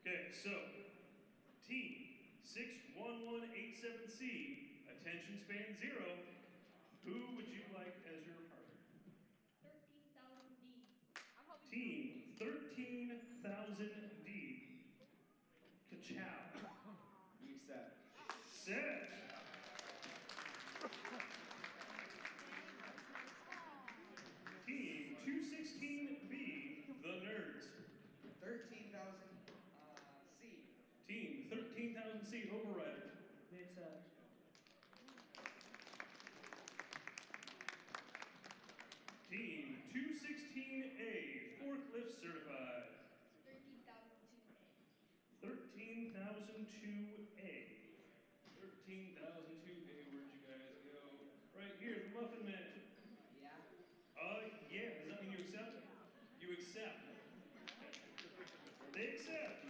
Okay, so team 61187C, attention span 0. Who would you like as your partner? 13,000D. Team 13,000D. Ka-chow. VEX set. Set. Team 216B, the Nerds. 13,000 C. Team 13,000C, Overrider. VEX set. Team 216A, Forklift Certified. 13,002A. 13,002A. 13,002A, where'd you guys go? Right here, the Muffin Man. Yeah. Yeah, does that mean you accept? You accept. They accept.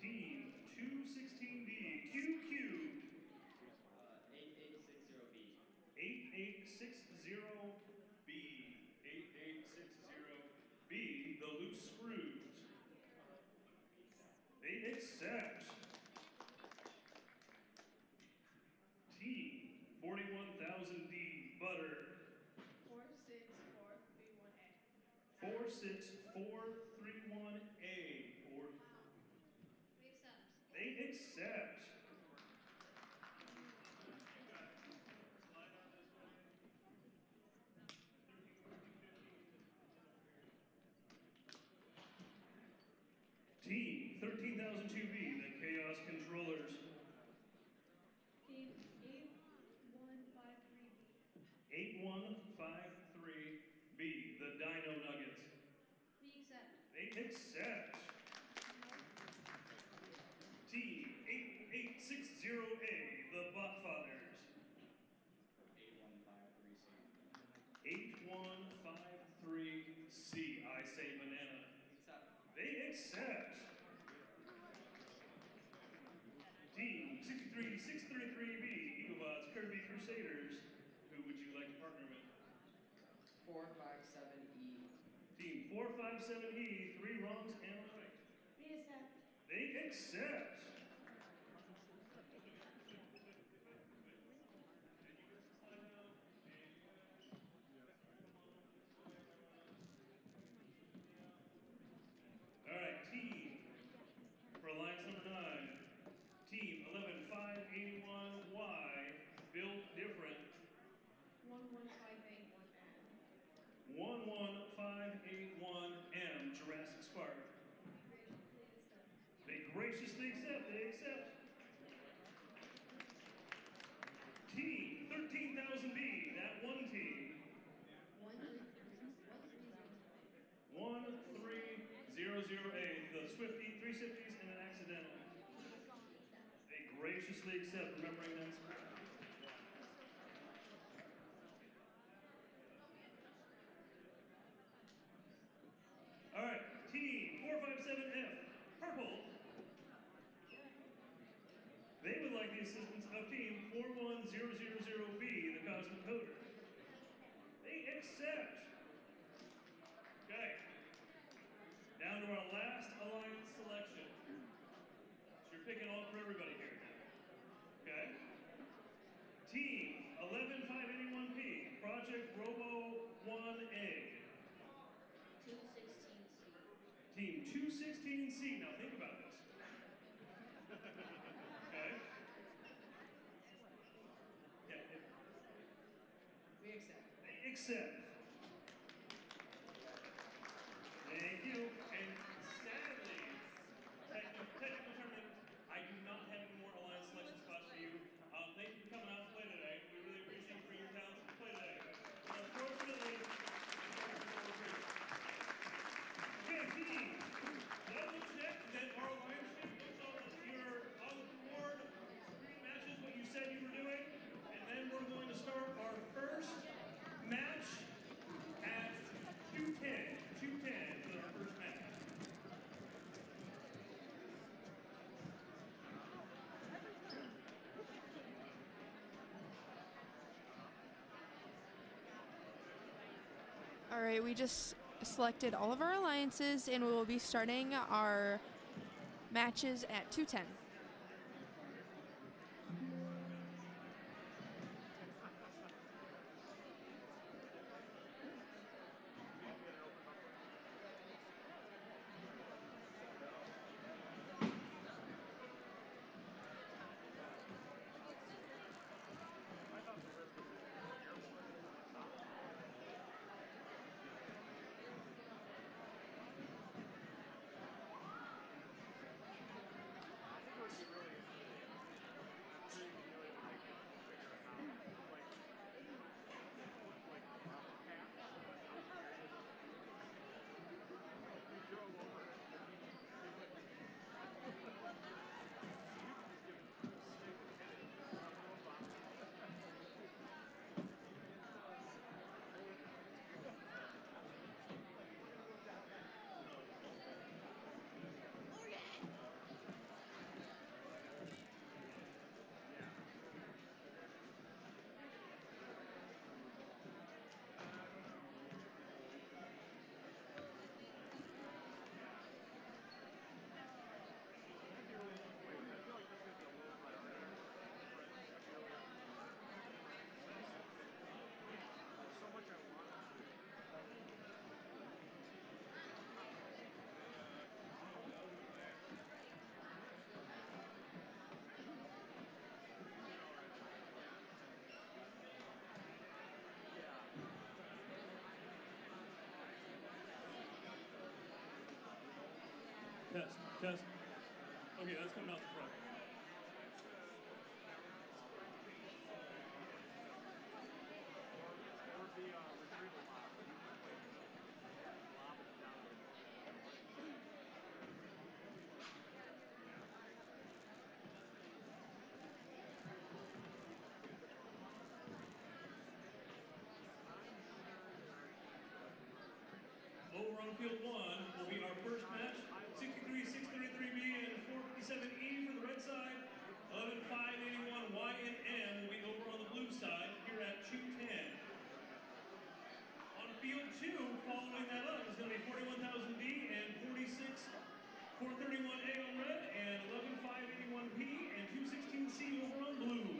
Team 216B, QQ. 8860B. 8860B. 8860B, the loose screws. They accept. Team 41,000D, butter. 46431A. 46431A. We accept. They accept. Team 13,002B, the Chaos Controllers. Team 8153B. 8153B, the Dino Nuggets. We accept. They accept. Team 8860A, the Buckfathers. 8153C. 8153C, I say banana. Accept. They accept. Team 63633B, Eaglebots Kirby Crusaders. Who would you like to partner with? 457E. Team 457E, 3 wrongs and a right. We accept. They accept. All right, team, for alliance number 9, team 11581Y, built different. 11581M. 11581M, Jurassic Spark. They graciously accept, they accept. Team 13,000B, that one team. 1300A, the Swifty, 3 Swifties, and an accidental. They graciously accept, remembering that. All right, team 457F, purple. They would like the assistance of team 41000B, the Cosmic Coder. They accept. Okay. Down to our last alliance selection. So you're picking all for everybody here. Okay? Team 11581P, Project Robo 1A. 216C. Team 216C, now think about this. Okay? Yeah. We accept. They accept. Thank you. And sadly, technical terms, I do not have any more alliance selection spots for you. Thank you for coming out to play today. We really appreciate you bringing your talents to play today. Unfortunately, okay, team, double check that our alliance ship looks all that you're on the board, screen matches what you said you were doing, and then we're going to start our first match at 210. 210 for our first match. All right, we just selected all of our alliances, and we will be starting our matches at 2:10. Test, test. Okay, that's coming out the front. Over on field one will be our first match, 63, 633B and 457E for the red side. 11, 581 Y and M will be over on the blue side here at 210. On field two, following that up, is going to be 41,000B and 46, 431A on red and 11, 581P and 216C over on blue.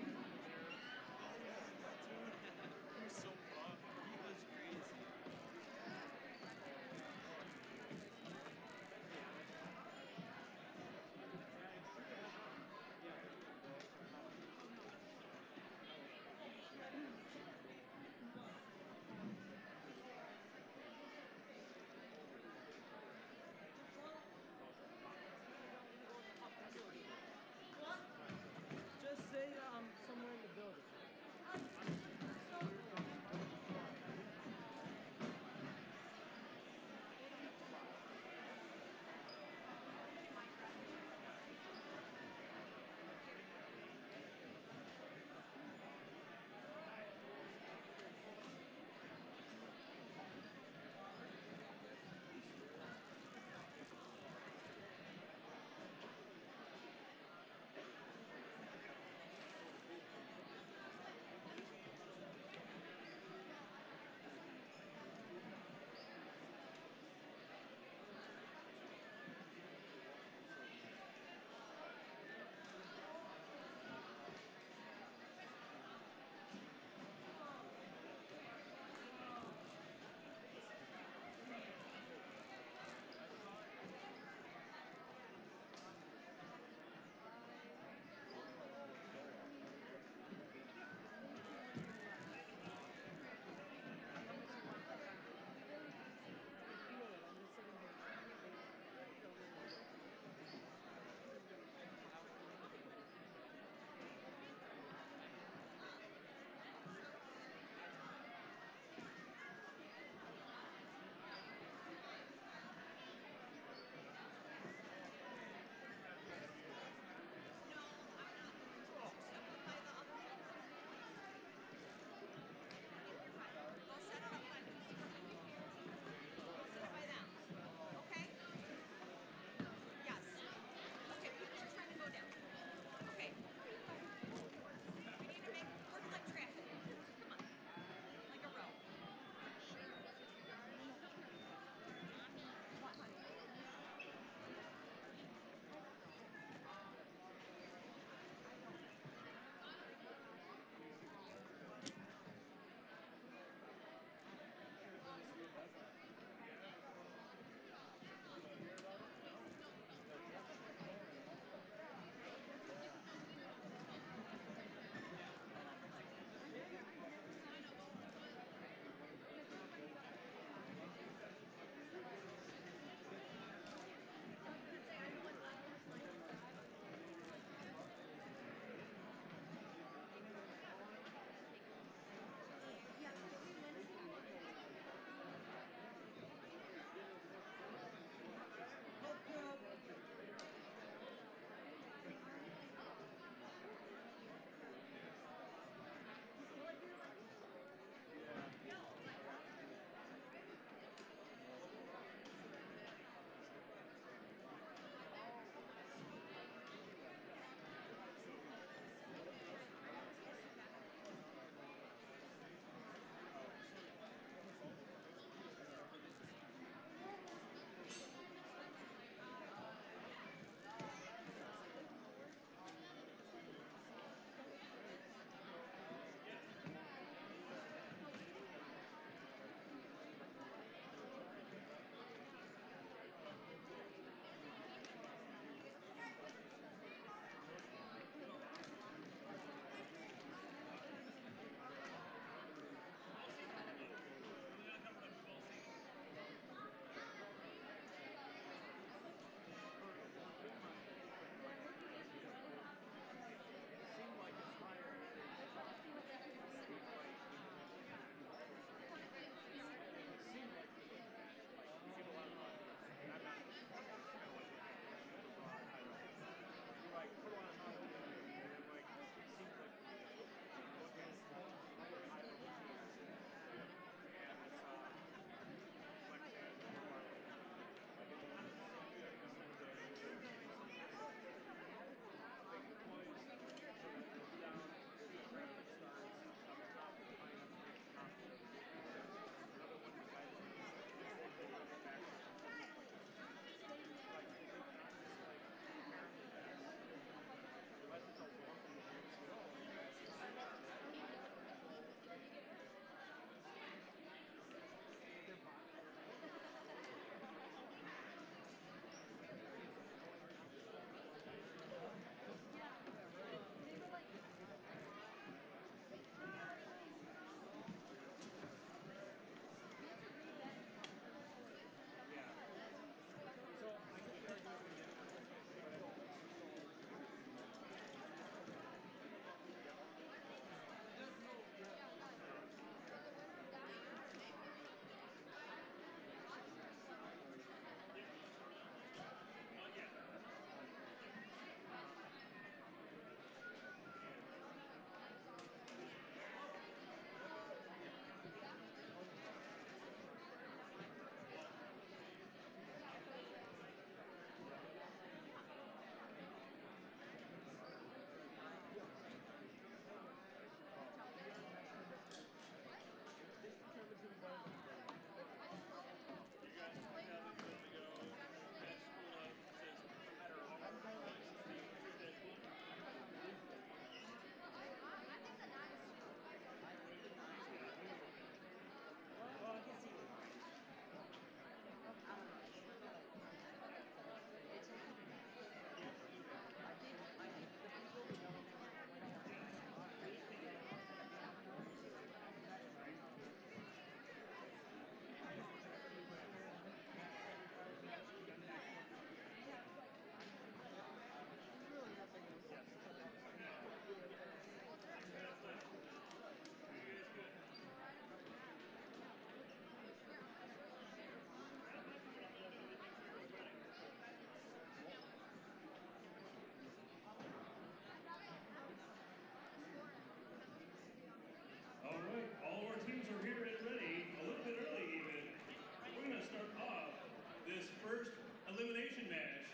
first elimination match.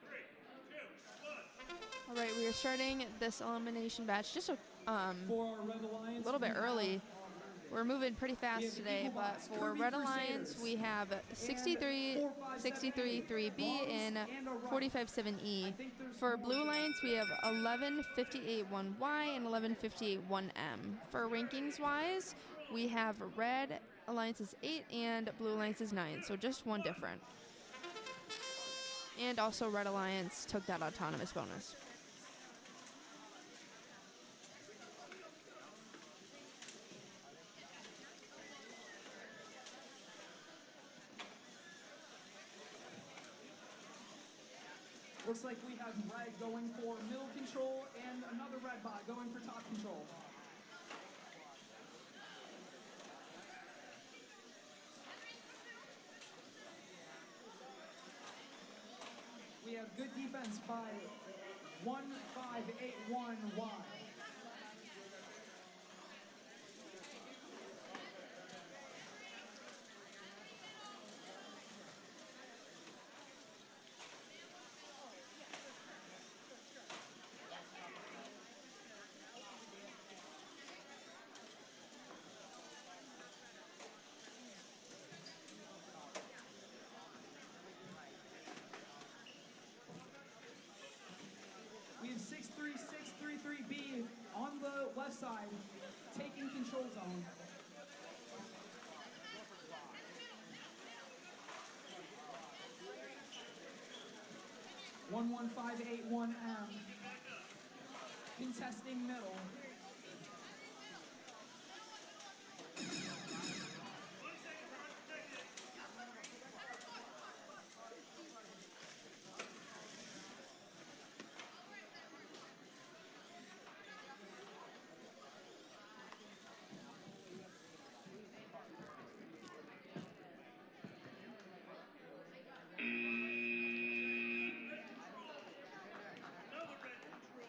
3, 2, 1. All right, we are starting this elimination batch just a For our Red Alliance, little bit we have early. We're moving pretty we fast have today, Eagle but Box, for Kirby Red Alliance, Crusaders, we have and 63, 63 3B and 45 7E. For Blue Alliance, we have 1158 1Y and 1158 1M. For rankings wise, we have Red Alliance is 8 and Blue Alliance is 9, so just one different. And also Red Alliance took that autonomous bonus. Looks like we have red going for middle control and another red bot going for top control. We have good defense by 1581Y. We have 63633B on the left side, taking control zone. One 1581M, contesting middle. Another red control.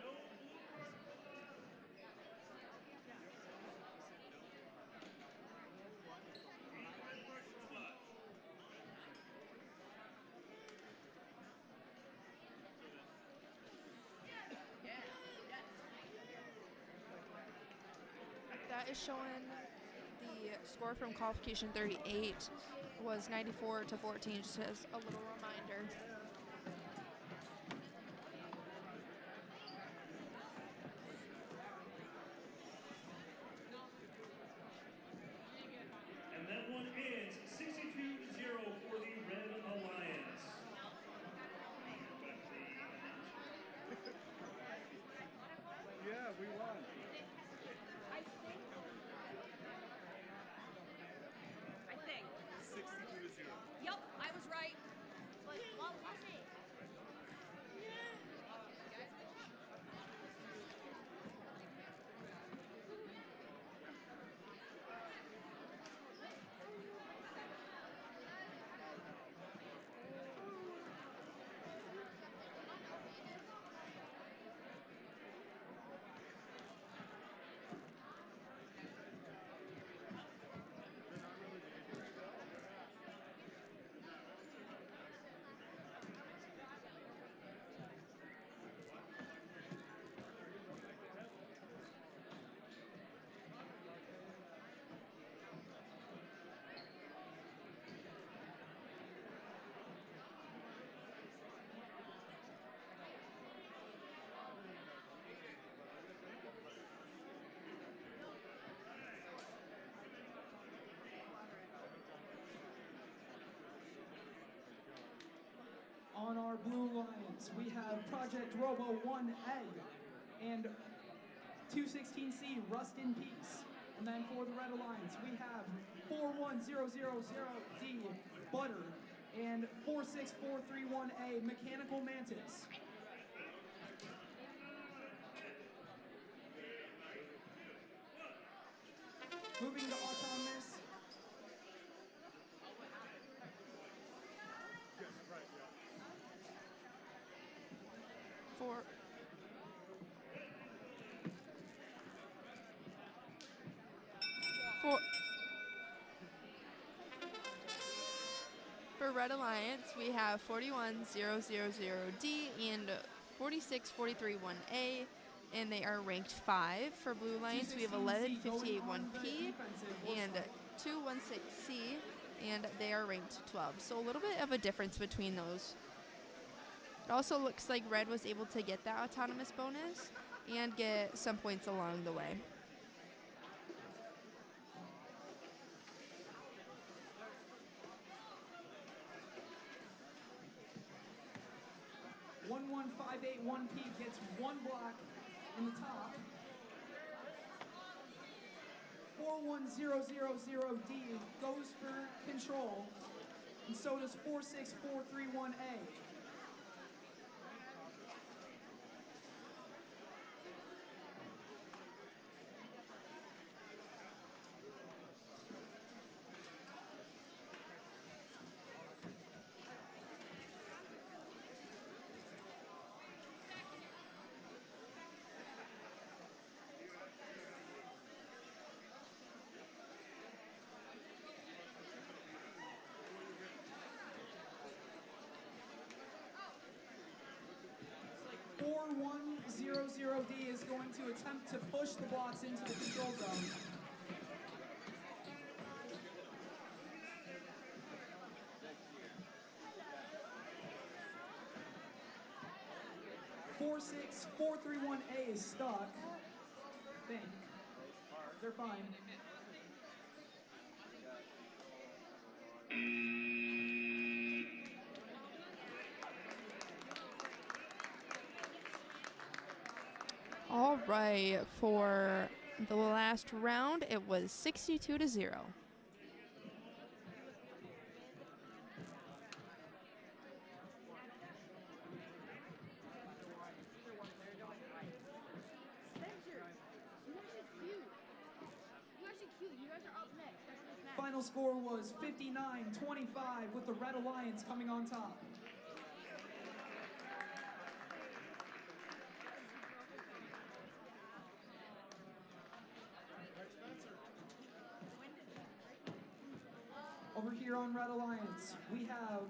No blue red partial flush. That is showing the score from qualification 38 was 94 to 14, just as a little reminder. And that one ends 62-0 for the Red Alliance. Yeah, we won. I think. 62-0. Yep, I was right. But what was it? On our Blue Alliance, we have Project Robo 1 Egg and 216C Rust in Peace. And then for the Red Alliance, we have 41000D Butter and 46431A Mechanical Mantis. Moving to autonomous. For For Red Alliance, we have 41000D and 46431A, and they are ranked 5. For Blue Alliance, we have 11581P and 216C, and they are ranked 12. So a little bit of a difference between those. It also looks like Red was able to get that autonomous bonus and get some points along the way. One 1581P gets 1 block in the top. 41000D goes for control, and so does 46431A. Four 100D is going to attempt to push the blocks into the control zone. Four 431A is stuck. I think. They're fine. All right, for the last round, it was 62-0. Final score was 59-25 with the Red Alliance coming on top. Over here on Red Alliance, we have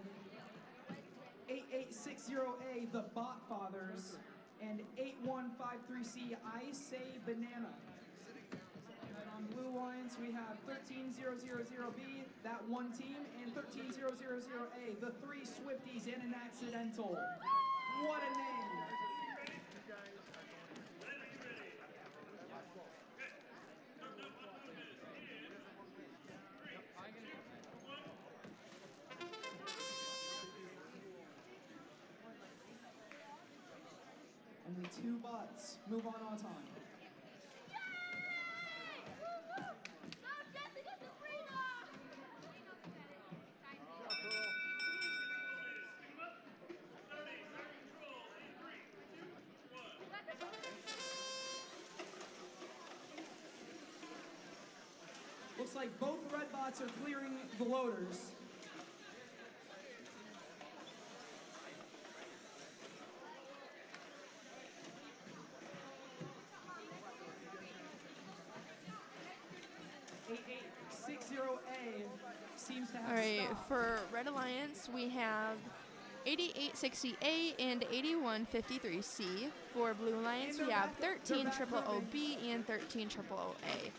8860A, the Bot Fathers, and 8153C, I Say Banana. And on Blue Alliance, we have 13000B, that one team, and 13000A, the 3 Swifties and an Accidental. What a name! Only 2 bots. Move on time. Looks like both red bots are clearing the loaders. Seems to have All right, stopped. for Red Alliance, we have 8860A and 8153C. For Blue Alliance, we have 13000B and 13000A.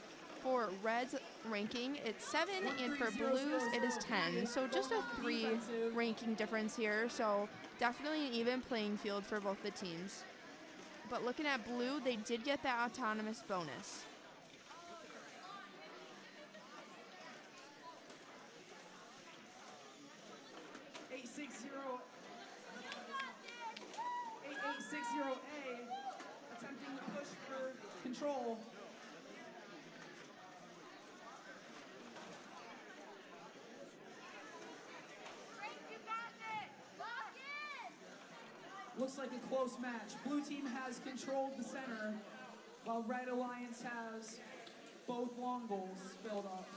For Red's ranking, it's 7, and for Blues, it is 10. So just a 3 ranking difference here. So definitely an even playing field for both the teams. But looking at Blue, they did get that autonomous bonus. A attempting to push for control. Looks like a close match. Blue team has controlled the center, while Red Alliance has both long goals filled up.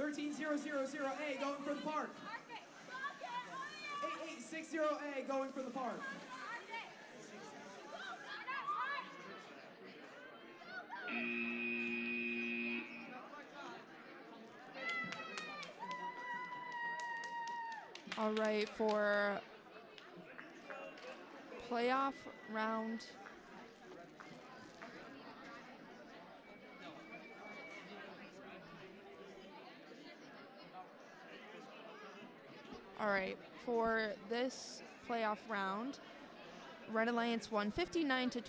13000A going for the park. 8860A going for the park. All right, for playoff round. All right, for this playoff round, Red Alliance won 59-25.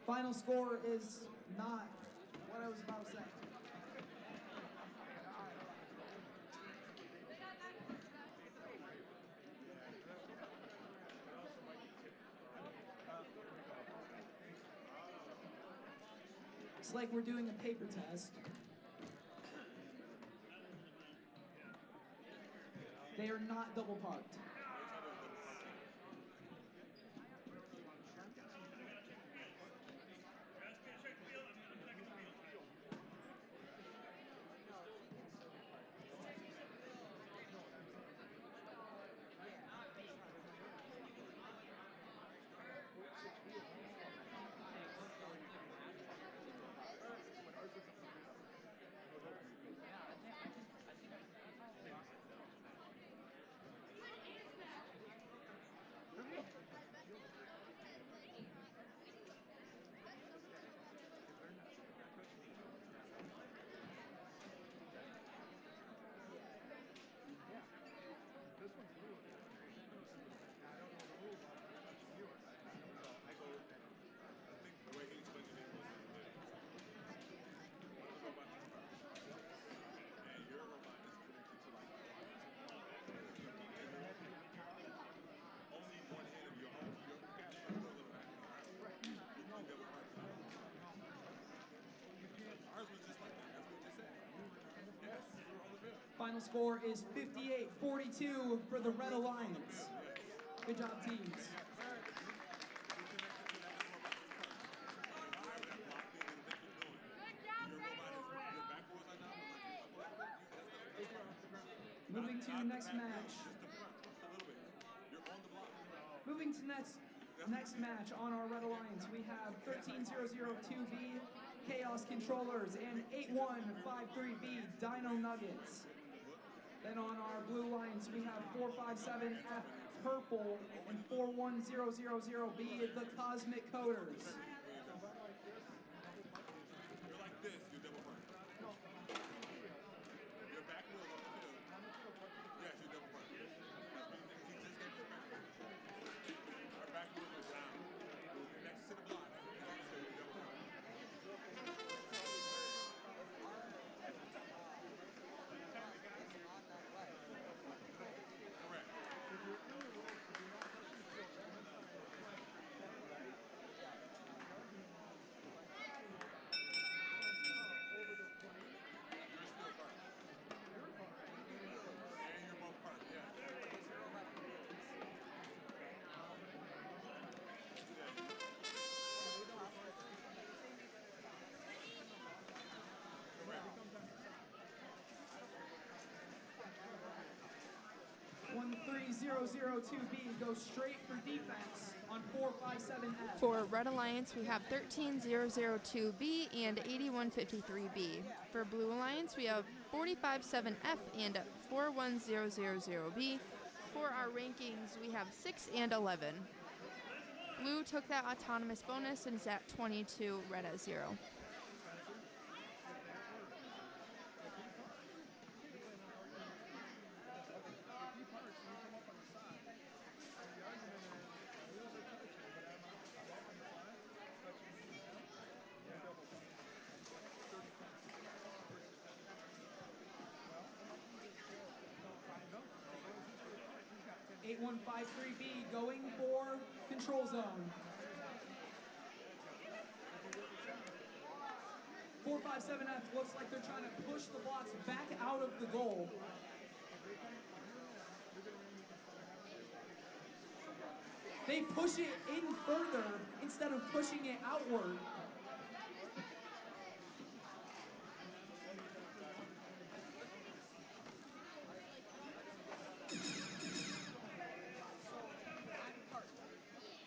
Final score is not what I was about to say. It's like we're doing a paper test. They are not double parked. Final score is 58-42 for the Red Alliance. Good job, teams. Moving to the next match. Moving to next match on our Red Alliance, we have 13002B Chaos Controllers and 8153B Dino Nuggets. Then on our Blue Alliance, we have 457F Purple and 41000B the Cosmic Coders. One 3002B goes straight for defense on 457F. For Red Alliance, we have 13002B and 8153B. For Blue Alliance, we have 457F and 41000B. For our rankings, we have 6 and 11. Blue took that autonomous bonus and is at 22, red at 0. B going for control zone. 457F looks like they're trying to push the blocks back out of the goal. They push it in further instead of pushing it outward.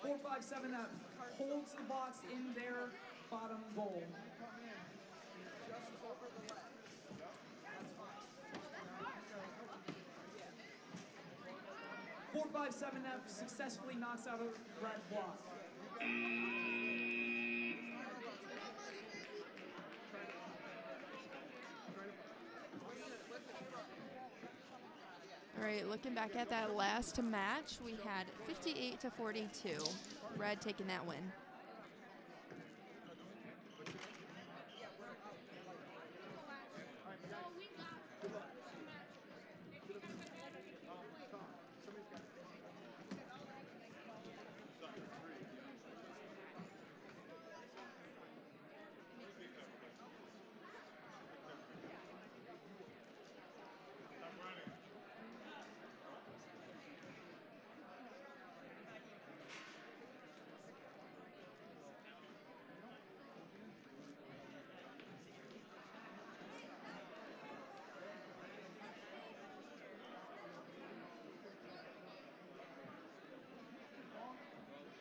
Four, five, seven up holds the box in their bottom goal. 457F successfully knocks out a red block. All right, looking back at that last match, we had 58-42. Red taking that win.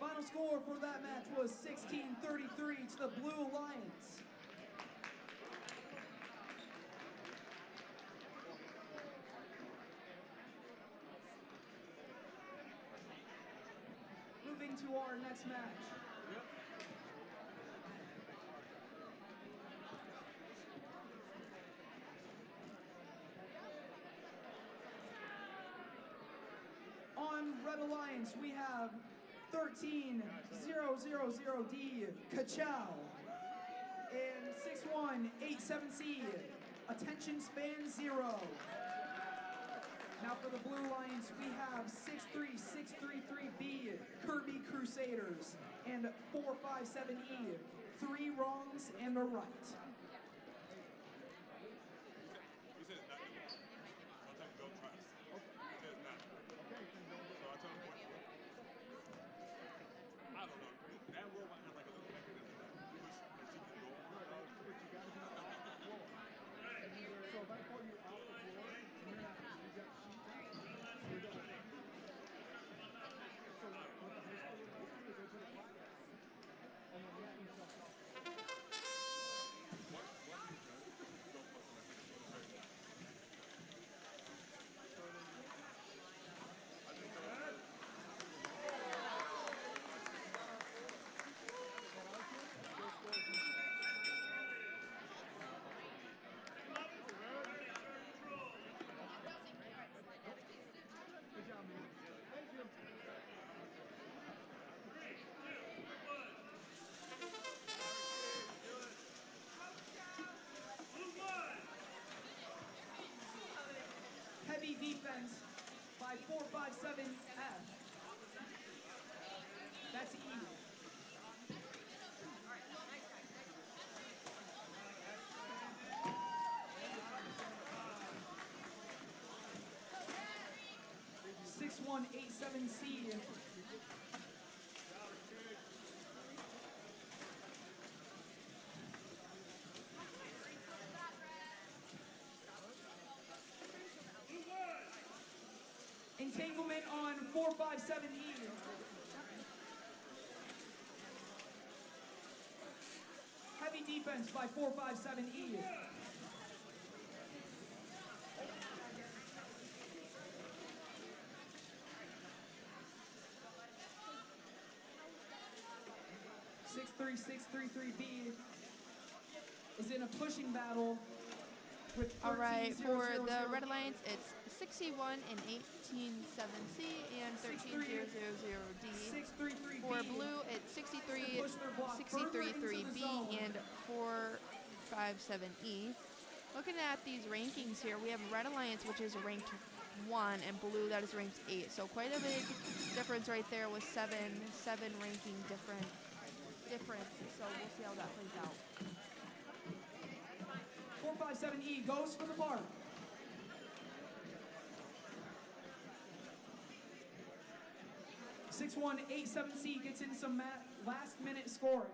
Final score for that match was 16-33 to the Blue Alliance. Moving to our next match. On Red Alliance, we have 13000D Kachow and 6187C Attention Span 0. Now for the Blue Alliance, we have 63633B Kirby Crusaders and 457E 3 Wrongs and a Right. Heavy defense by 457F. That's E. Six 6187C. Entanglement on 457E. Heavy defense by 457E. Six 3633B is in a pushing battle with 13000D. All right, for the Red Alliance, it's 61 and 187C and 13000D. 633B. For Blue, it's 63-3B and 457E. Looking at these rankings here, we have Red Alliance, which is ranked 1, and Blue, that is ranked 8. So quite a big difference right there with seven ranking difference. So we'll see how that plays out. 457E goes for the park. (6187C) gets in some last-minute scoring.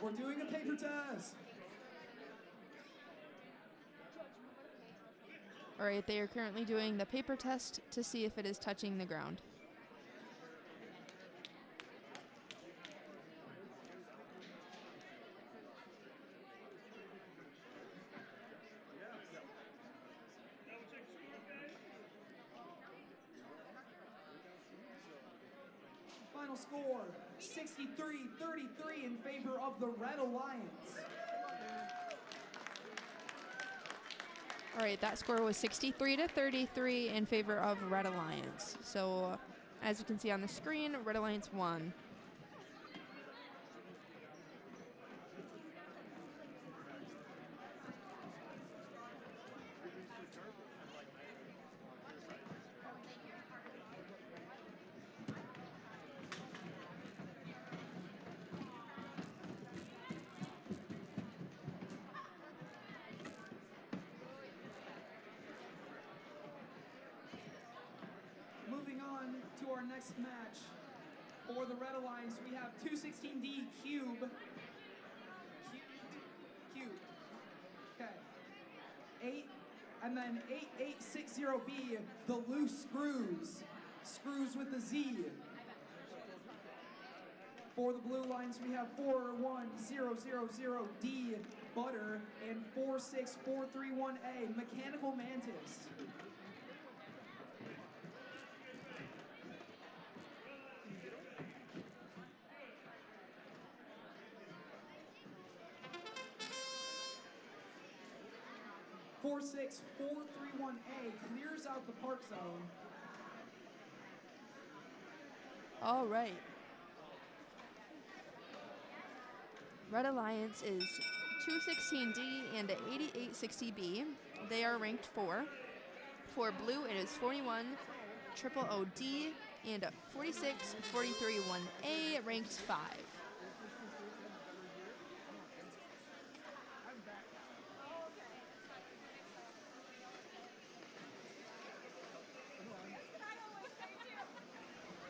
We're doing a paper test. All right, they are currently doing the paper test to see if it is touching the ground. Final score, 63-33 in favor of the Red Alliance. All right, that score was 63-33 in favor of Red Alliance. So, as you can see on the screen, Red Alliance won. Moving on to our next match. For the Red Alliance, we have 216D Cube. Cube. Okay. 8, and then 8860B, the Loose Screws. Screws with the Z. For the Blue Lines, we have 41000D, Butter, and 46431A, Mechanical Mantis. Four 6431A clears out the park zone. All right. Red Alliance is 216D and 8860B. They are ranked 4. For blue, it is 41000D and 46431A, ranked 5.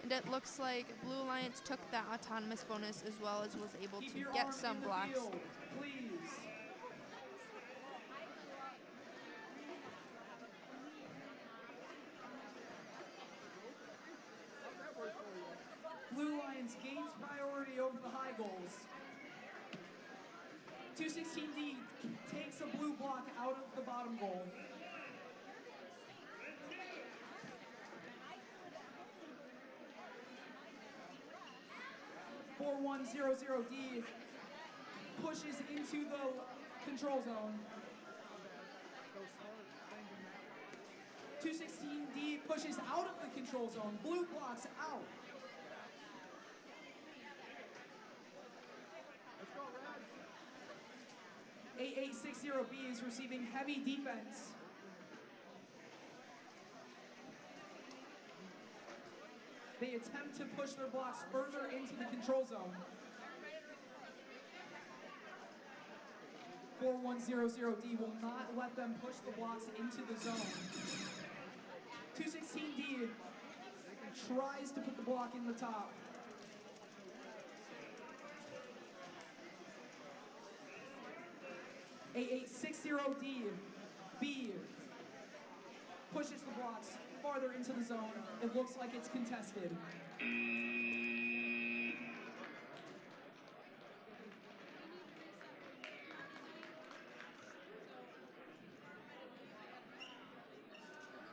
And it looks like Blue Alliance took that autonomous bonus as well as was able to get some blocks. Field, please. Blue Lions gains priority over the high goals. 216D takes a blue block out of the bottom goal. (4100D) pushes into the control zone. 216D pushes out of the control zone. Blue blocks out. Let's go, Red. 8860B is receiving heavy defense. They attempt to push their blocks further into the control zone. 4100D will not let them push the blocks into the zone. 216D tries to put the block in the top. (8860D) B pushes the blocks farther into the zone. It looks like it's contested.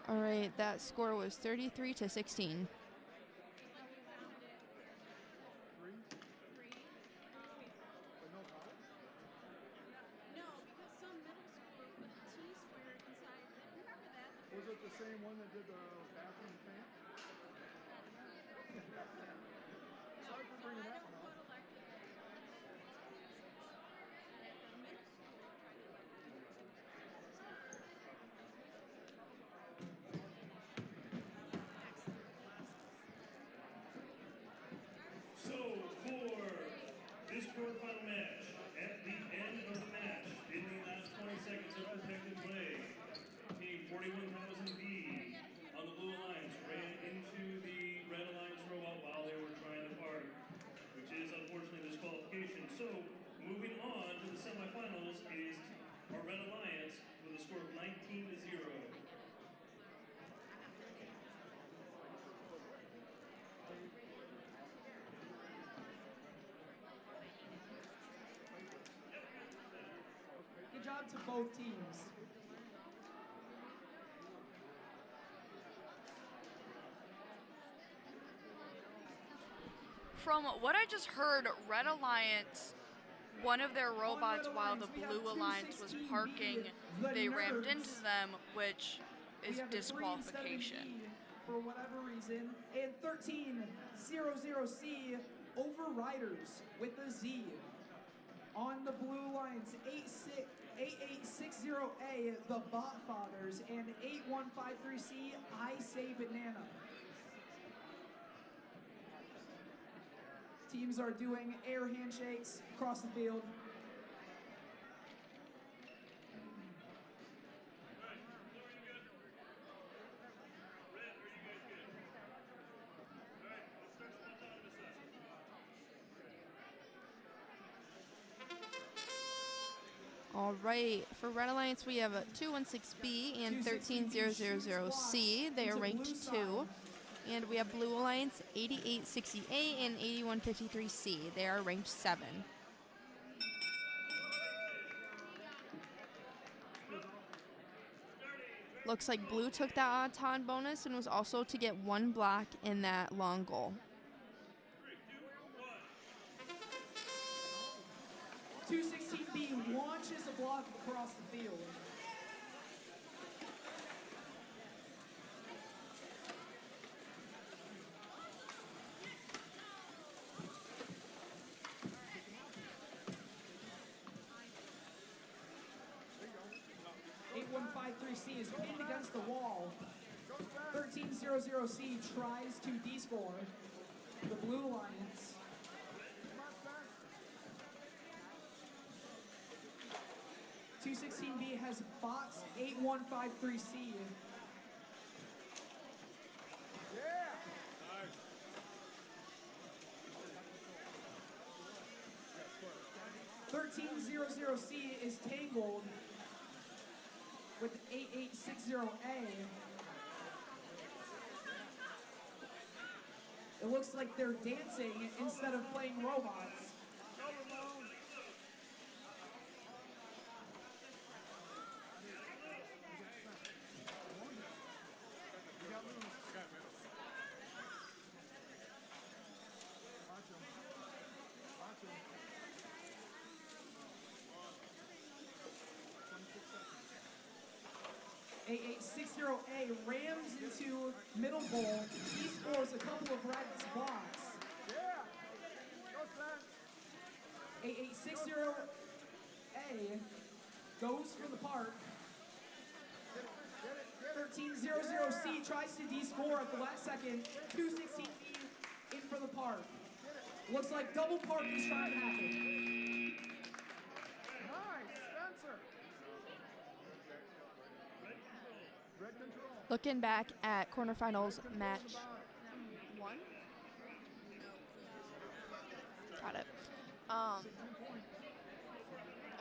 All right, that score was 33-16. Was it the same one that did the bathroom thing? Sorry for bringing that one up. So, moving on to the semifinals is our Red Alliance with a score of 19-0. Good job to both teams. From what I just heard, Red Alliance, one of their robots while the Blue Alliance was parking, they rammed into them, which is disqualification. For whatever reason, and 1300C Overriders with a Z. On the Blue Alliance, 8860A the Bot Fathers, and 8153C I Say Banana. Teams are doing air handshakes across the field. All right, for Red Alliance, we have a 216B and 13000C. They are ranked 2. And we have Blue Alliance 8860A and 8153C. They are ranked 7. Looks like Blue took that Auton bonus and was also to get 1 block in that long goal. 216B launches a block across the field. C is pinned against the wall. 1300C tries to descore the Blue Alliance. .216B has bots 8153C. Yeah. 1300C is tangled with 8860A. It looks like they're dancing instead of playing robots. .8860A rams into middle bowl. He scores a couple of red blocks. Yeah. Go, son. 8860A goes for the park. 1300C tries to descore at the last second. 216B in for the park. Looks like double park is trying to happen. Nice, Spencer. Red control. Looking back at quarterfinals match 1. Got it. I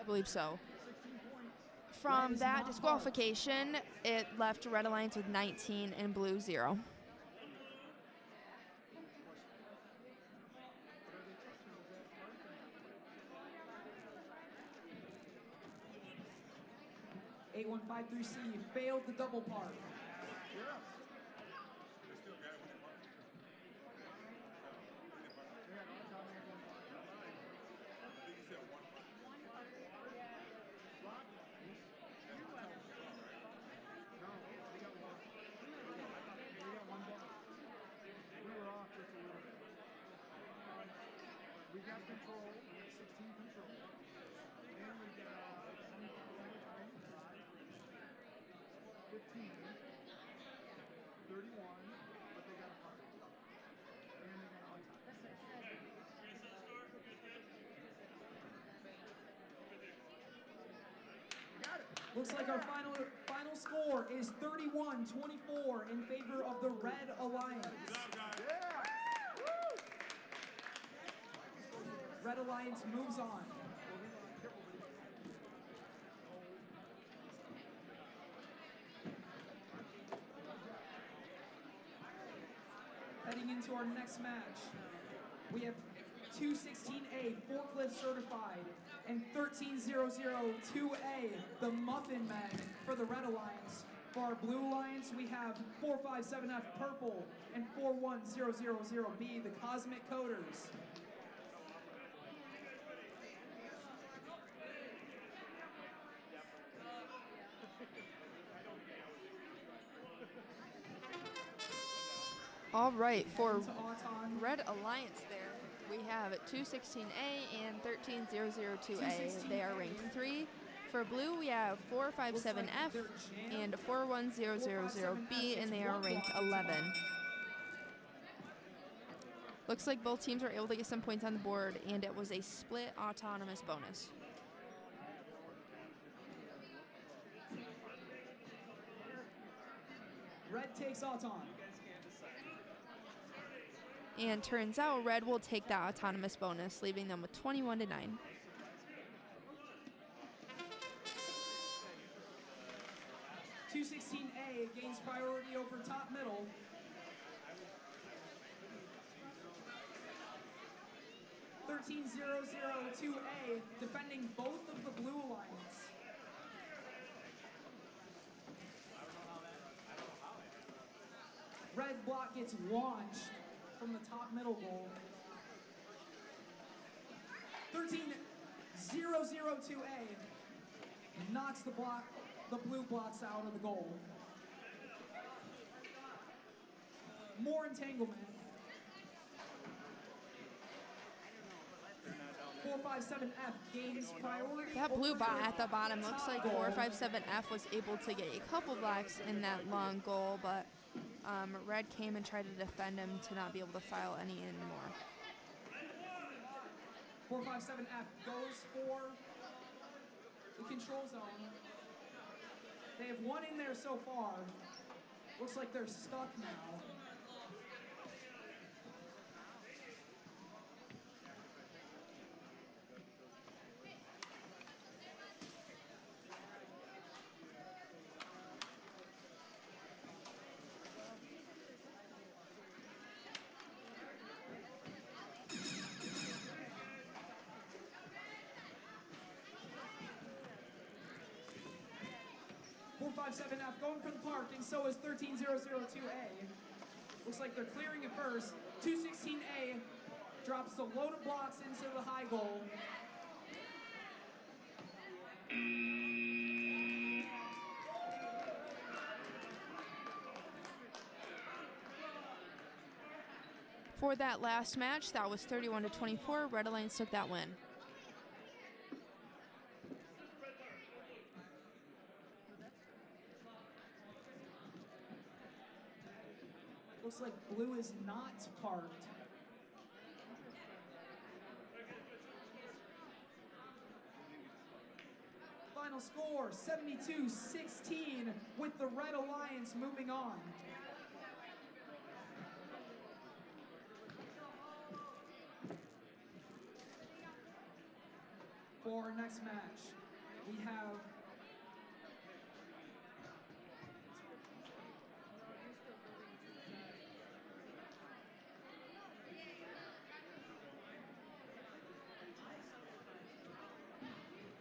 believe so. From that disqualification, it left Red Alliance with 19 and Blue 0. .8153C failed the double park. Yeah. We got control, we got 16 control. And we got 15, 31, but they got a party. And they got on time. Got it. Looks like our final score is 31-24 in favor of the Red Alliance. Yeah. Woo! Red Alliance moves on. Heading into our next match, we have 216A Forklift Certified and 13002A the Muffin Men for the Red Alliance. For our Blue Alliance, we have 457F Purple and 41000B the Cosmic Coders. All right, for Into Auton. Red Alliance there, we have 216A and 13002A. They are ranked 3. For Blue, we have 457F and 41000B, and they are ranked 11. Looks like both teams were able to get some points on the board, and it was a split autonomous bonus. Red takes Auton. And turns out Red will take that autonomous bonus, leaving them with 21-9. 216A gains priority over top middle. (13002A) defending both of the Blue Alliance. Red block gets launched from the top middle goal. 13002A knocks the blue blocks out of the goal. More entanglement. 457F gains priority. That blue over bot at the bottom looks like goal. 457F was able to get a couple blocks in that long goal, but Red came and tried to defend him to not be able to file any anymore. 457F goes for the control zone. They have one in there so far. Looks like they're stuck now. F going for the park, and so is 13002A. Looks like they're clearing it first. 216A drops the load of blocks into the high goal. For that last match, that was 31-24. Red Alliance took that win. Looks like blue is not parked. Final score, 72-16, with the Red Alliance moving on. For our next match, we have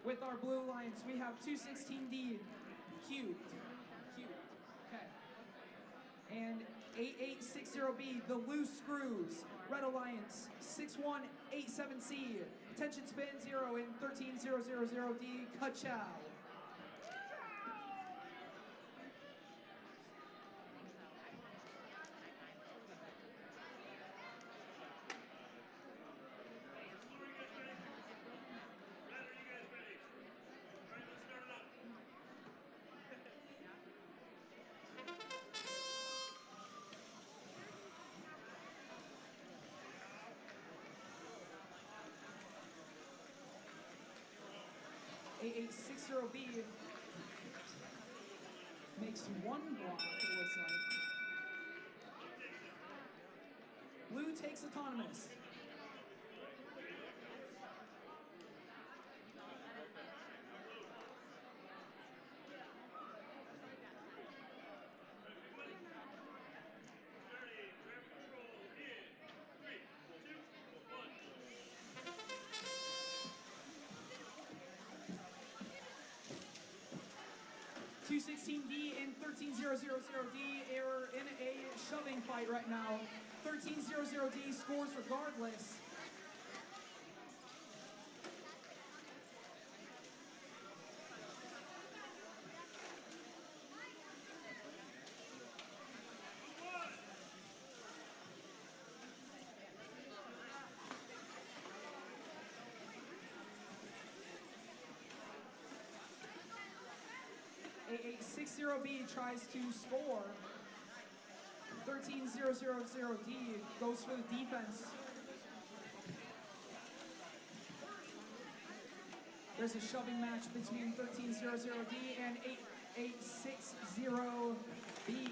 with our Blue Alliance, we have 216D cubed. Okay. And 8860B, the loose screws. Red Alliance, 6187C, attention span 0 and 13000D, ka-chow. A860B makes one block, it looks like. Blue takes autonomous. 216D and 13000D are in a shoving fight right now. 13000D scores regardless. A 60B tries to score. 13000D goes for the defense. There's a shoving match between 13000D and 8860B.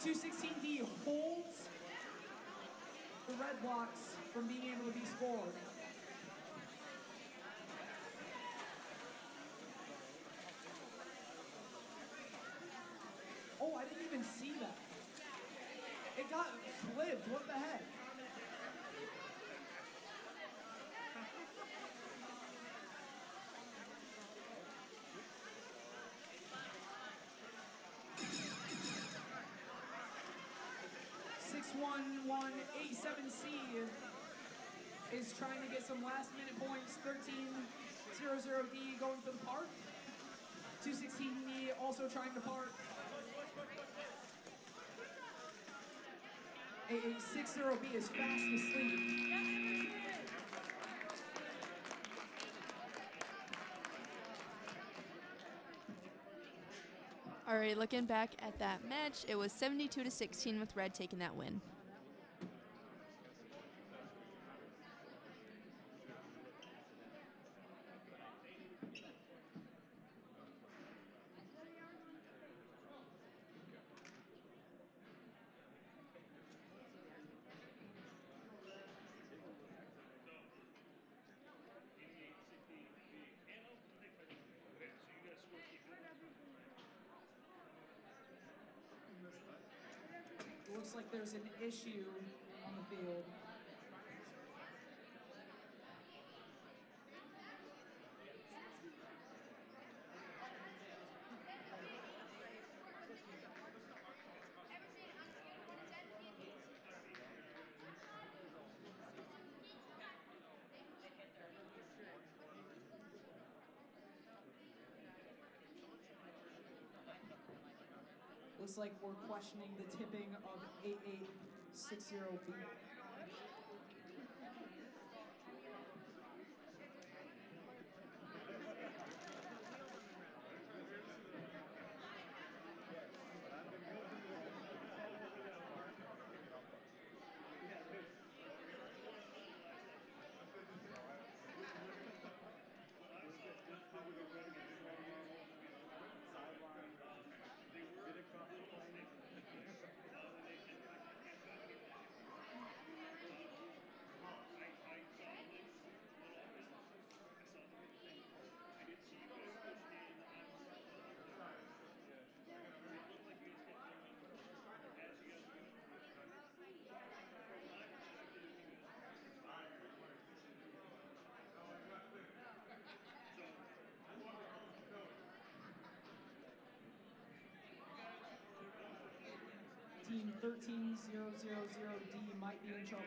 216D holds the red blocks from being able to be scored. Oh, I didn't even see that. It got flipped. What the heck? C is trying to get some last minute points. 1300D going for the park. 216D also trying to park. A 60B is fast asleep. All right, looking back at that match, it was 72-16 with Red taking that win. Looks like there's an issue on the field. Looks like we're questioning the tipping of 8860B. Team 13000D might be in trouble.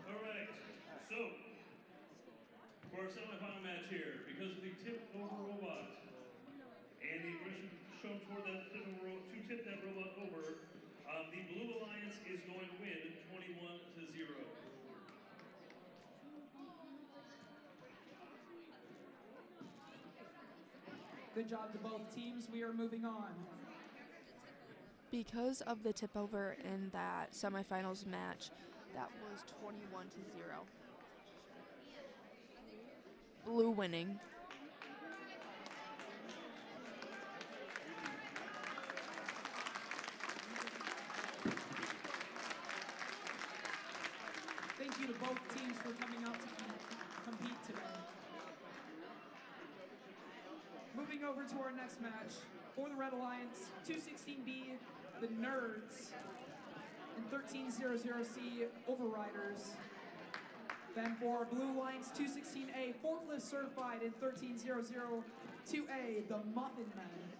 All right, so for our semifinal match match here. Because of the tip over robot and the aggression shown toward that tip over, to tip that robot over, the Blue Alliance is going to win 21-0. Good job to both teams. We are moving on. Because of the tip over in that semifinals match, that was 21-0. Blue winning. Thank you to both teams for coming out to compete today. Moving over to our next match. For the Red Alliance, 216B, the Nerds, and 1300C Overriders. Then for our Blue Alliance, 216A, Forklift Certified, and 1300-2A, the Muffin Men.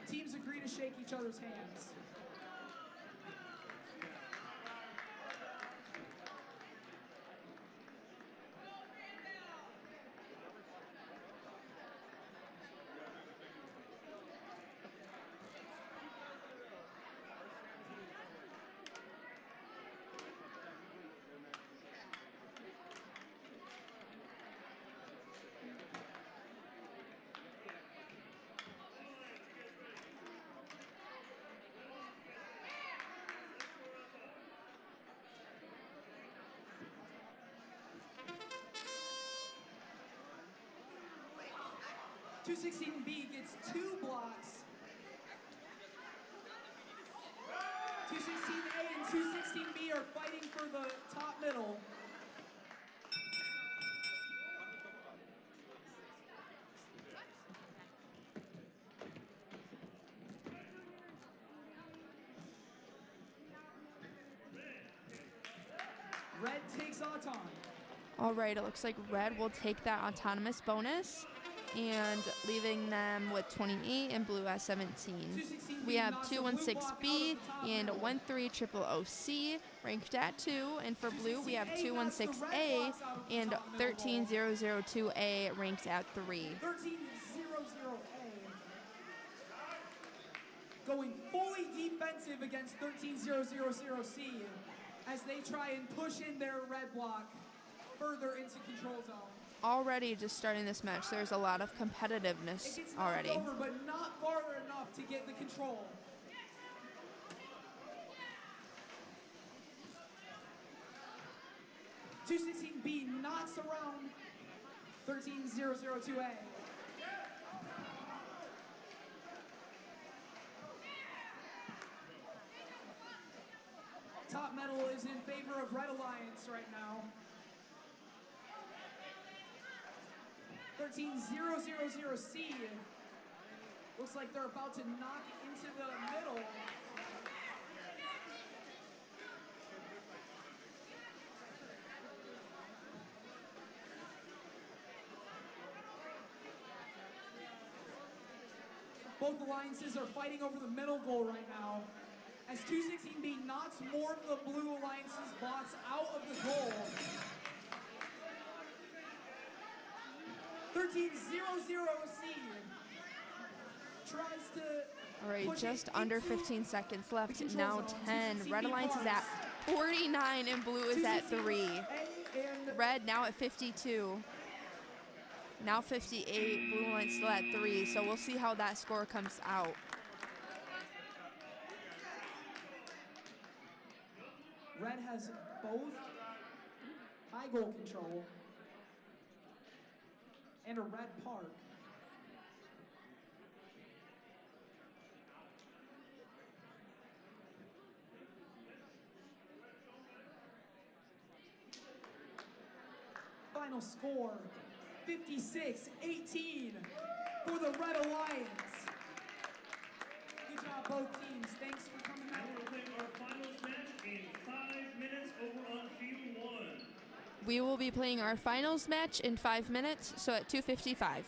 Teams agree to shake each other's hands. .216B gets 2 blocks. 216A and 216B are fighting for the top middle. Red takes Auton. All right, it looks like Red will take that autonomous bonus and leaving them with 28 and Blue at 17. We have 216B and 13000C ranked at 2, and for Blue we have 216A and 13002A ranked at 3. 13000A going fully defensive against 13000C as they try and push in their red block further into control zone. Already just starting this match, there's a lot of competitiveness already. Over, but not far enough to get the control. .216B knocks around 13002A. Top medal is in favor of Red Alliance right now. 13000C. Looks like they're about to knock into the middle. Both alliances are fighting over the middle goal right now, as 216B knocks more of the Blue Alliance's bots out of the goal. 13000C tries to. All right, just under 15 seconds left. Now 10. Red Alliance is at 49 and Blue is at 3. Red now at 52. Now 58. Blue Alliance still at 3. So we'll see how that score comes out. Red has both high goal control and a red park. Final score, 56-18 for the Red Alliance. Good job, both teams. Thanks for coming out. Now we're playing our finals match in 5 minutes over on field 1. We will be playing our finals match in 5 minutes, so at 2:55.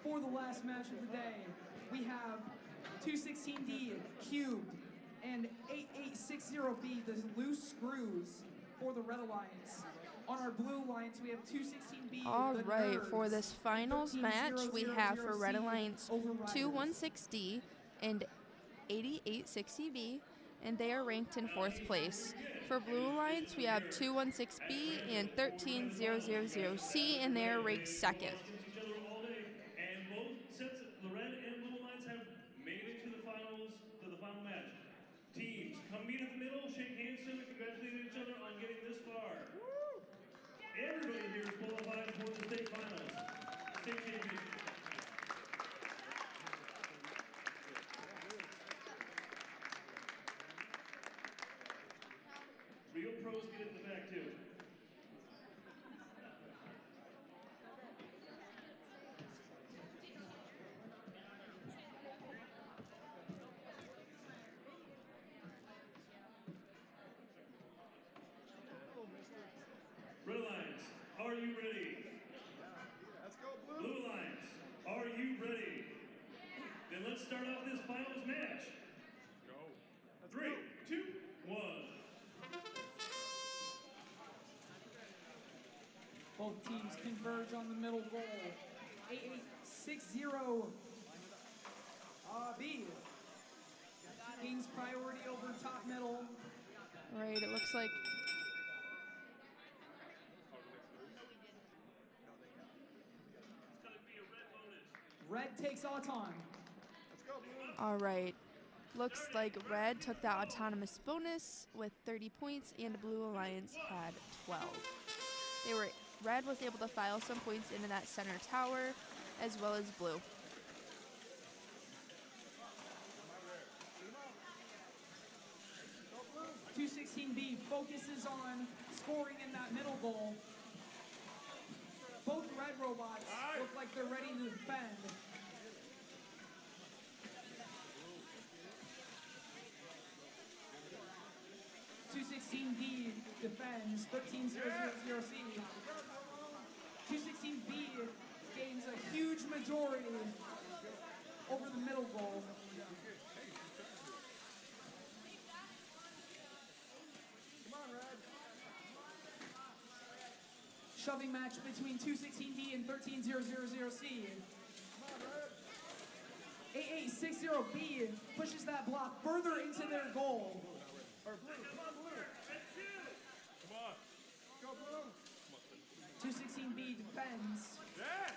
for the last match of the day, we have 216D Cubed and 8860B, the Loose Screws, for the Red Alliance. On our Blue Alliance, we have 216B. All the right, Nerds, for this finals match, we have for Red 13000C Alliance Overriders. 216D and 8860B, and they are ranked in 4th place. For Blue Alliance, we have 216B and 13000C, and they are ranked 2nd. Each other all day, and both sets, the red and blue alliance, have made it to the finals, to the final match. Teams, come meet in the middle, shake hands, and congratulate each other on getting this far. Everybody here is qualified for the state finals, state championship. Real pros get in the back too. Red Alliance, are you ready? Let's go, Blue. Blue Alliance, are you ready? Then let's start off this finals match. Go. Let's 3, go. 2, 1. Both teams converge on the middle goal. 8860B gains priority over top middle. Right, it looks like It's gonna be a red bonus. Red takes Auton. Let's go, Blue. all right. Looks like Red took that autonomous bonus with 30 points, and Blue Alliance had 12. Red was able to file some points into that center tower, as well as Blue. Go, Blue. 216B focuses on scoring in that middle goal. Both red robots look like they're ready to defend. D defends 13000C. 216B gains a huge majority over the middle goal. Come on, Red. Shoving match between 216D and 13000C. Come on, Red. 8860B pushes that block further into their goal. Or Blue. Come on, Blue. Come on. Go, Blue. 216B defends. Yeah.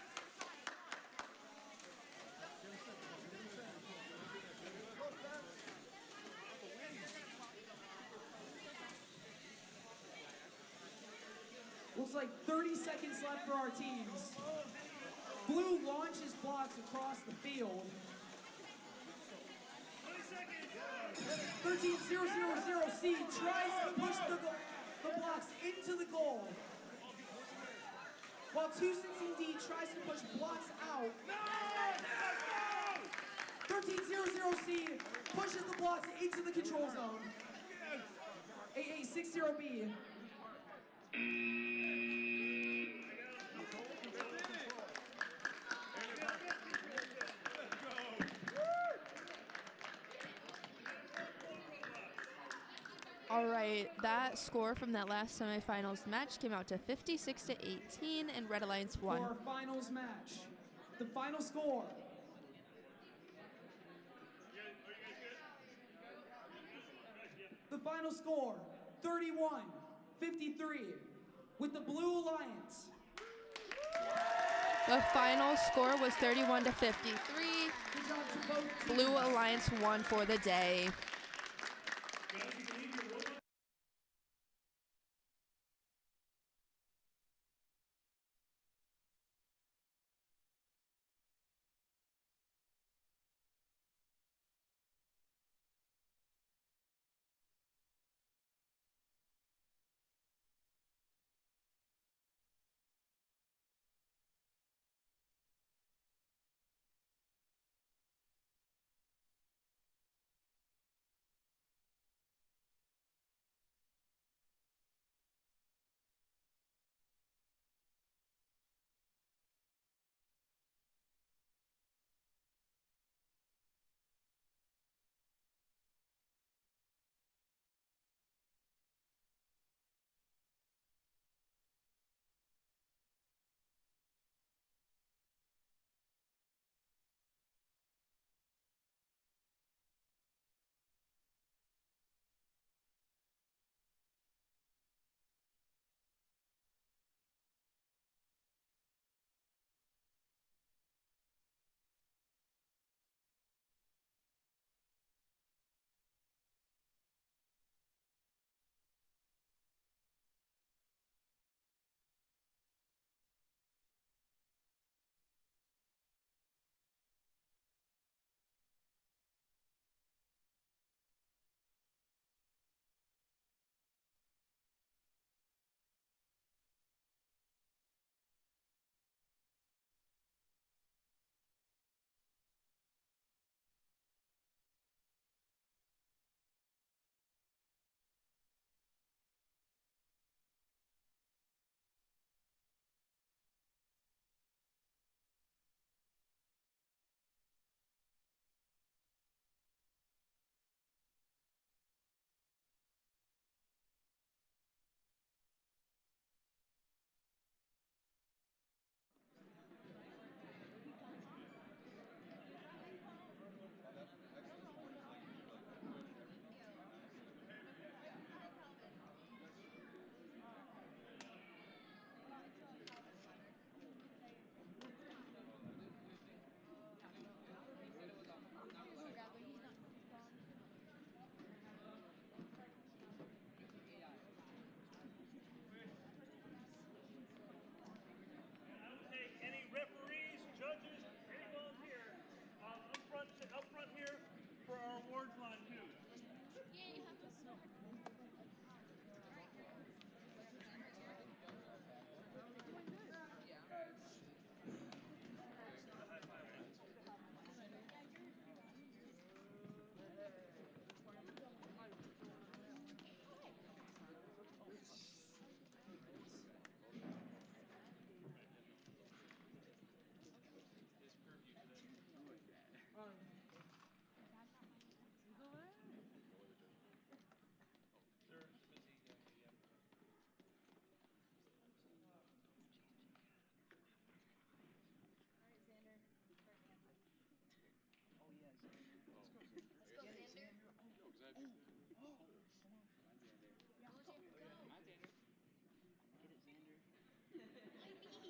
Looks like 30 seconds left for our teams. Blue launches blocks across the field. 13000C tries to push the blocks into the goal. While 216D tries to push blocks out. 13000C pushes the blocks into the control zone. 8860B. All right, that score from that last semifinals match came out to 56-18, and Red Alliance won. For our finals match, the final score. The final score, 31-53, with the Blue Alliance. The final score was 31-53. Good job to both teams. Blue Alliance won for the day. awards line too. Yeah, you have to start.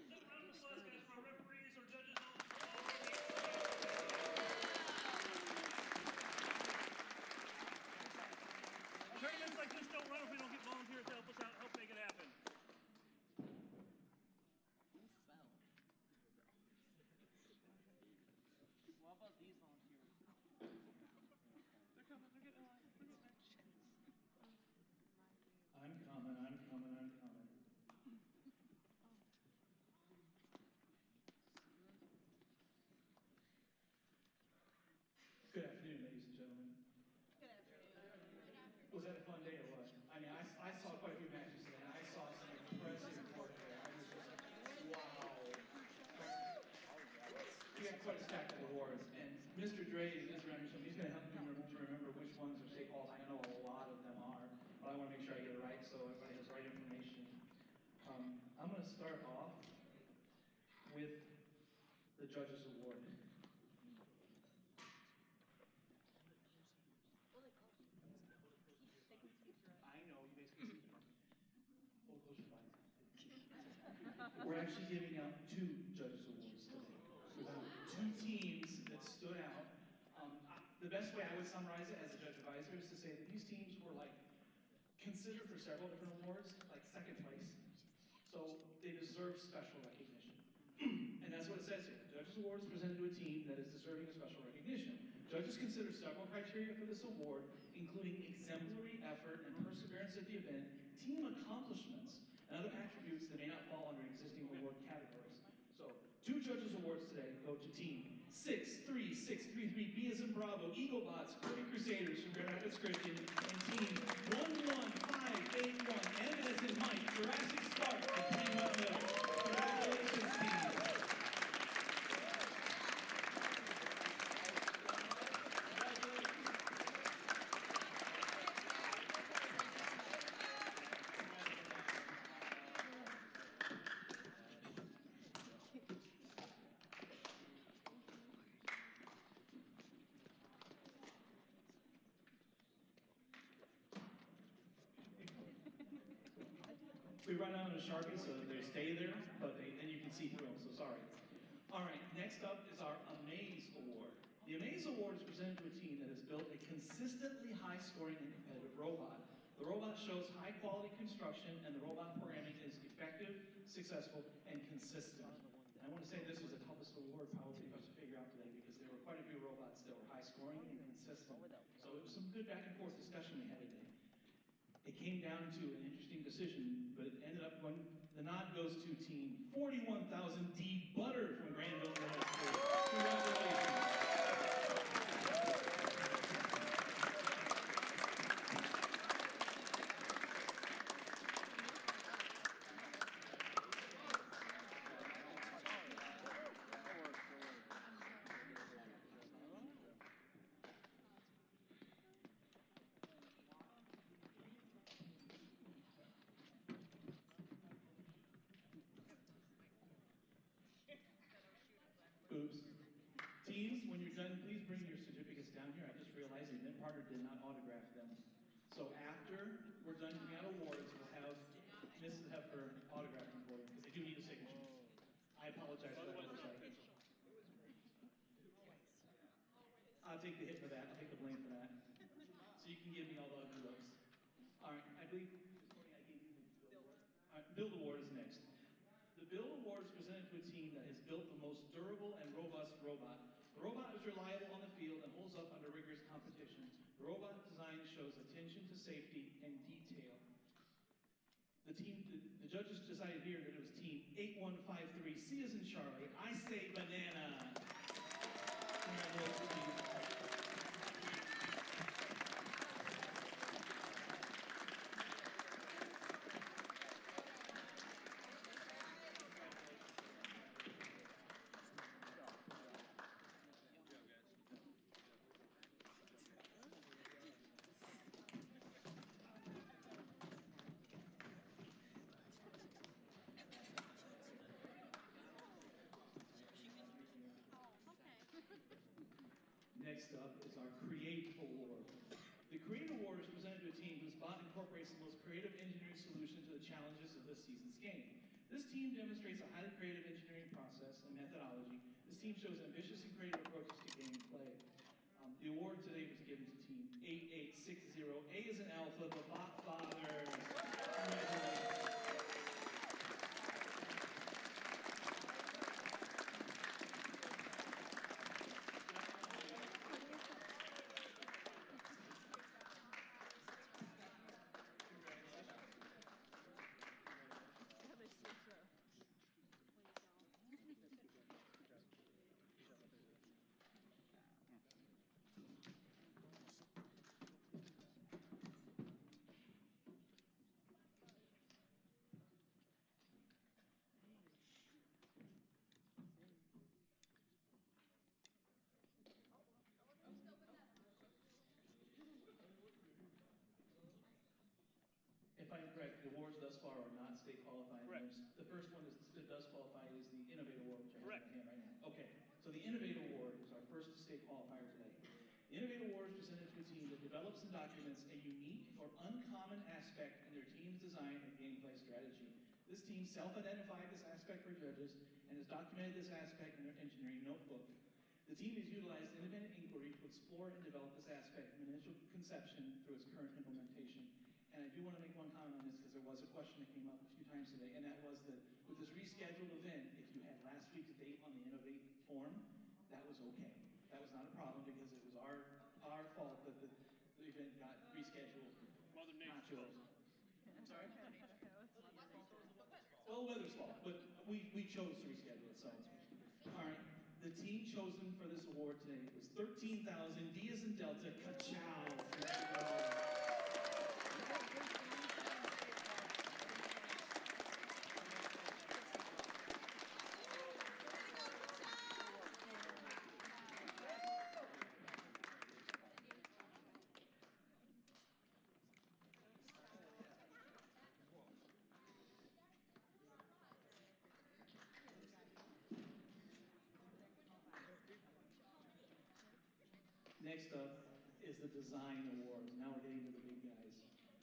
Another round of applause, guys, for our referees, our judges, all tournaments like this don't run if we don't get volunteers to help us out, help make it happen. What about these volunteers? They're coming, they're getting alive. I'm coming, I'm coming, I'm coming. Good afternoon, ladies and gentlemen. Good afternoon. Was that a fun day or what? I mean, I saw quite a few matches today, and I saw some impressive work there. I was just like, wow. We got quite a stack of awards, and Mr. Dre is running some. He's going to help me to remember which ones are state calls. I know a lot of them are, but I want to make sure I get it right so everybody has the right information. I'm going to start off with the Judges Award. I know, you guys can see me. Hold close your eyes. We're actually giving out 2 Judges Awards today. We have 2 teams that stood out. The best way I would summarize it as a judge advisor is to say that these teams were like considered for several different awards, like second place. So they deserve special recognition. And that's what it says here. Judges Award is presented to a team that is deserving of special recognition. Judges consider several criteria for this award, including exemplary effort and perseverance at the event, team accomplishments, and other attributes that may not fall under existing award categories. So, 2 Judges Awards today go to team 63633B as in Bravo, Eaglebots, Kirby Crusaders from Grand Rapids Christian, and team 11581, M as in Mike, Jurassic Spark from Piedmont Middle. Congratulations, team. We run out of Sharpies so that they stay there, but then you can see through them, so sorry. All right, next up is our Amaze Award. The Amaze Award is presented to a team that has built a consistently high-scoring and competitive robot. The robot shows high-quality construction, and the robot programming is effective, successful, and consistent. And I want to say this was the toughest award probably for us to figure out today because there were quite a few robots that were high-scoring and consistent. So it was some good back-and-forth discussion we had today. It came down to an interesting decision, but it ended up when the nod goes to team 41,000D Butter from Granville Middle School. Congratulations. Oops. Teams, when you're done, please bring your certificates down here. I just realized the event partner did not autograph them. So after we're done giving out awards, we'll have Mrs. Heffer autograph them for you, because they do need a signature. I apologize for that oversight. I'll take the hit for that. I'll take the blame for that. So you can give me all the ugly looks. All right, I believe, I gave you the Build Award. All right, Build Award is next. The Build Award is presented to a team that has built the most durable and robust robot. The robot is is reliable on the field and holds up under rigorous competition. The robot design shows attention to safety and detail. The judges decided here that it was team 8153. C as in Charlie. I say banana. Congratulations, team. Next up is our Create Award. The Create Award is presented to a team whose bot incorporates the most creative engineering solution to the challenges of this season's game. This team demonstrates a highly creative engineering process and methodology. This team shows ambitious and creative approaches to gameplay. The award today was given to team 8860. A is an alpha, the bot fathers. Congratulations. If I'm correct, the awards thus far are not state qualifying. Correct. The first one that does qualify is the Innovate Award, which I Correct. have in my hand right now. Okay, so the Innovate Award is our first state qualifier today. The Innovate Award is presented to a team that develops and documents a unique or uncommon aspect in their team's design or gameplay strategy. This team self-identified this aspect for judges and has documented this aspect in their engineering notebook. The team has utilized independent inquiry to explore and develop this aspect from initial conception through its current implementation. And I do want to make one comment on this because there was a question that came up a few times today, and that was that with this rescheduled event, if you had last week's date on the Innovate form, that was okay. That was not a problem because it was our fault that the event got rescheduled. Mother Not Nature's yours. fault. I'm sorry? Well, weather's fault, but we chose to reschedule it, so. All right, the team chosen for this award today was 13,000 D as in Delta, Ka-chow. Next up is the Design Award. Now we're getting to the big guys.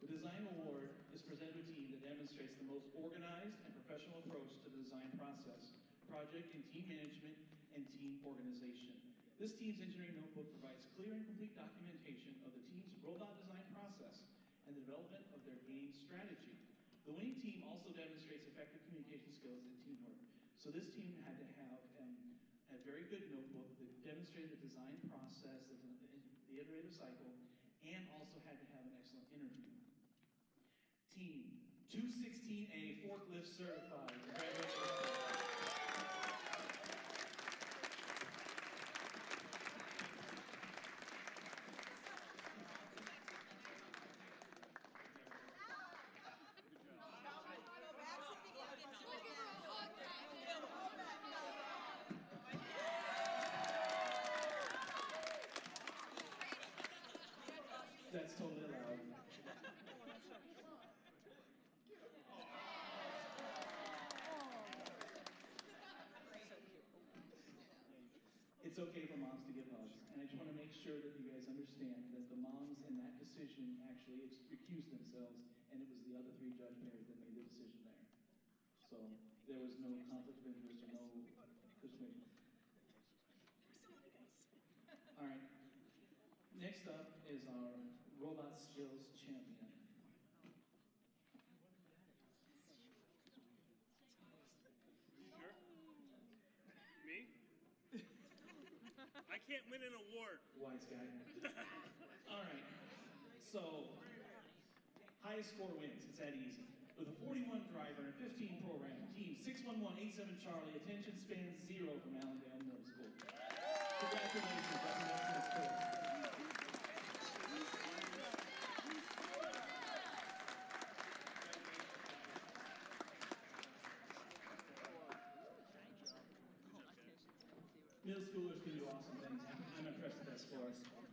The Design Award is presented to a team that demonstrates the most organized and professional approach to the design process, project and team management, and team organization. This team's engineering notebook provides clear and complete documentation of the team's robot design process and the development of their game strategy. The winning team also demonstrates effective communication skills and teamwork. So this team had to have a very good notebook that demonstrated the design process, the iterative cycle, and also had to have an excellent interview. Team 216A, forklift certified. Congratulations. That's totally allowed. It's okay for moms to give hugs, and I just want to make sure that you guys understand that the moms in that decision actually recused themselves, and it was the other three judge pairs that made the decision there. So there was no conflict of interest or no persuasion. All right. Next up is our robot skills champion. Sure? Me? I can't can't win an award. Wise guy. All right. So, highest score wins. It's that easy. With a 41 driver and 15 program, team 61187 Charlie, attention span 0 from Allendale Middle School. Congratulations, representing the school. Middle schoolers can do awesome things. I'm impressed with that score. It's fine.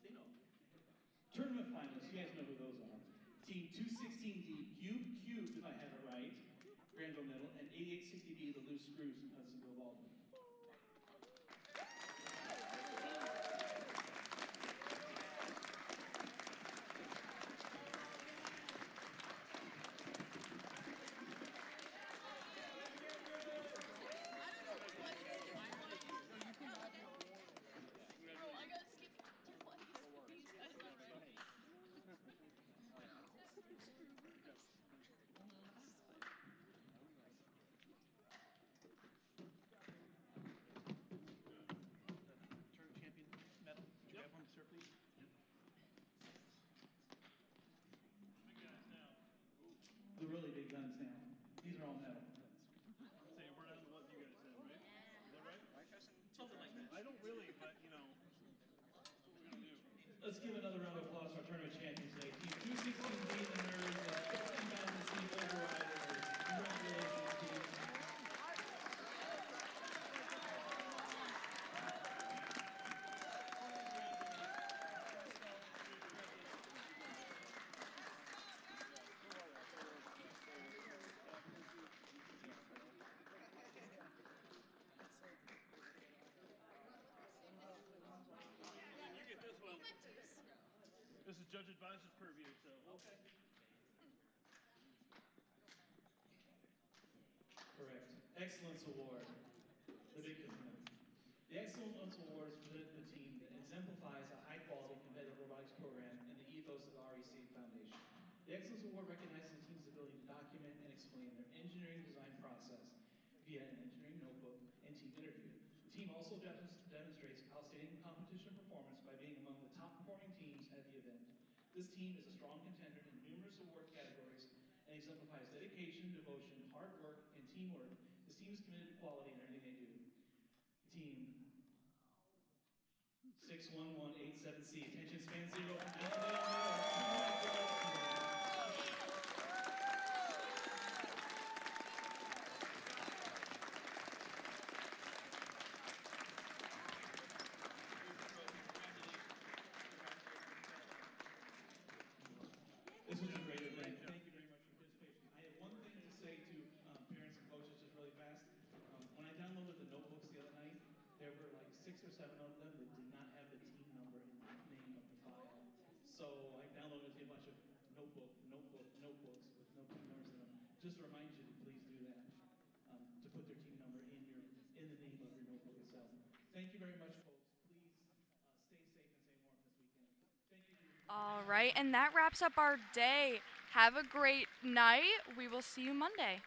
They know. Tournament finalists, you guys know who those are. Team 216D, cubed, if I have it right, Granville Middle, and 8860B, the loose screws from Hudsonville Baldwin. The really big guns now. These are all metal. Say we're down to what you guys said, right? Is that right? Something like that. I don't really, but you know, that's what we're gonna do. Let's give another round of applause for our tournament champions today. Team 216B, the Nerds, and 15,000 Team Overriders. Congratulations, team. You get this one. This is Judge Advisor's purview, so. Okay. Correct. Excellence Award. The big one. The Excellence Award is presented to the team that exemplifies a high-quality competitive robotics program and the ethos of the REC Foundation. The Excellence Award recognizes the team's ability to document and explain their engineering design process via an engineering notebook and team interview. The team also demonstrates outstanding competition performance by being among the top performing teams at the event. This team is a strong contender in numerous award categories and exemplifies dedication, devotion, hard work, and teamwork. This team is committed to quality in everything they do. Team 61187C, attention span 0 from Allendale Middle. This was a great event. Thank you very much for participation. I have one thing to say to parents and coaches just really fast. When I downloaded the notebooks the other night, there were like 6 or 7 of them that did not have the team number in the name of the file. So I downloaded a bunch of notebooks with no team numbers in them. Just to remind you to please do that, to put their team number in the name of your notebook itself. Thank you very much, folks. Please stay safe and stay warm this weekend. Thank you. All right, and that wraps up our day. Have a great night. We will see you Monday.